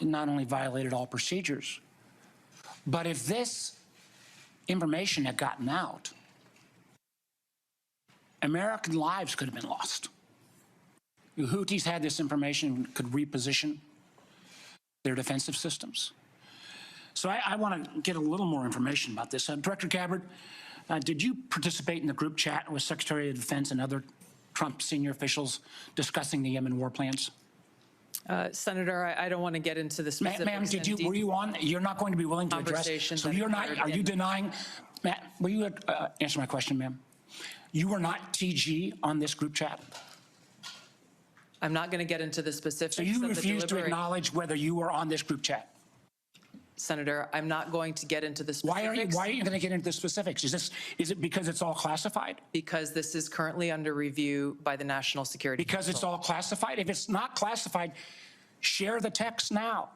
it not only violated all procedures, but if this information had gotten out, American lives could have been lost. The Houthis had this information, could reposition their defensive systems. So I want to get a little more information about this. Director Gabbard, did you participate in the group chat with Secretary of Defense and other Trump senior officials discussing the Yemen war plans? Senator, I don't want to get into the specifics. Ma'am, were you on? You're not going to be willing to address. So you're not. Are you denying? Matt, will you answer my question, ma'am? You were not TG on this group chat. I'm not going to get into the specifics. So you refuse to acknowledge whether you were on this group chat. Senator, I'm not going to get into the specifics. Why are you going to get into the specifics? Is it because it's all classified? Because this is currently under review by the National Security Council. Because it's all classified? If it's not classified, share the text now.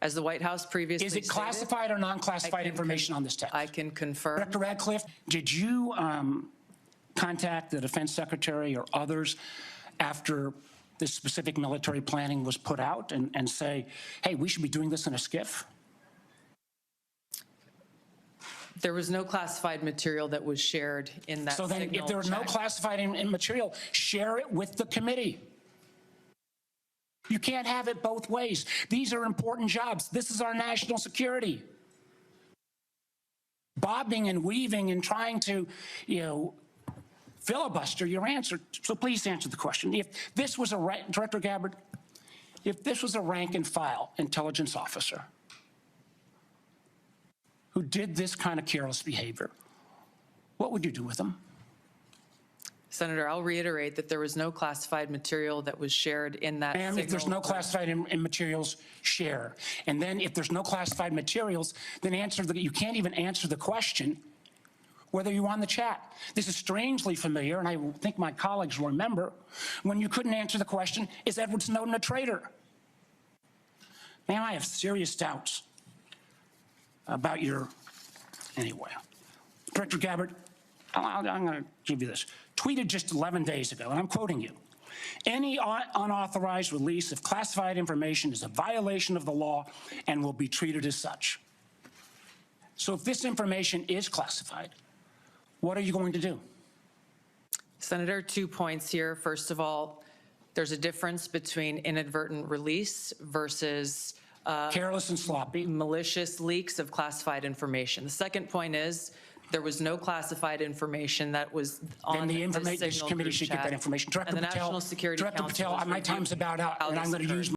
As the White House previously stated, is it classified or non-classified information on this text? I can confirm. Director Radcliffe, did you contact the Defense Secretary or others after this specific military planning was put out and say, hey, we should be doing this in a SCIF? There was no classified material that was shared in that So then if there was no classified material, share it with the committee. You can't have it both ways. These are important jobs. This is our national security. Bobbing and weaving and trying to, filibuster your answer. So please answer the question. If this was Director Gabbard, if this was a rank and file intelligence officer who did this kind of careless behavior, what would you do with them? Senator, I'll reiterate that there was no classified material that was shared in that signal. If there's no classified materials, share. And then if there's no classified materials, then you can't even answer the question whether you're on the chat. This is strangely familiar, and I think my colleagues will remember, when you couldn't answer the question, is Edward Snowden a traitor? Man, I have serious doubts about anyway. Director Gabbard, I'm going to give you this. Tweeted just 11 days ago, and I'm quoting you. Any unauthorized release of classified information is a violation of the law and will be treated as such. So if this information is classified, what are you going to do? Senator, 2 points here. First of all, there's a difference between inadvertent release versus careless and sloppy, malicious leaks of classified information. The second point is there was no classified information that was on the information. This committee should get that information. Director Patel, my time's about out, and I'm going to use